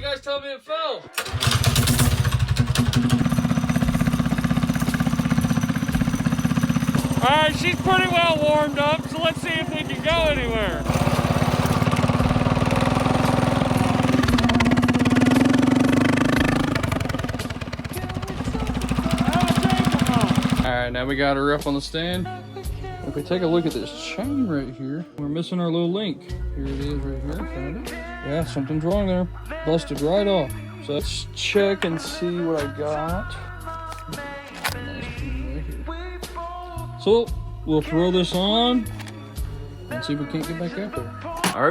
guys tell me it fell? Alright, she's pretty well warmed up, so let's see if we can go anywhere. Alright, now we got her up on the stand. If we take a look at this chain right here, we're missing our little link. Here it is right here, found it. Yeah, something's wrong there. Busted right off. So let's check and see what I got. Nice piece right here. So we'll throw this on and see if we can't get back out there.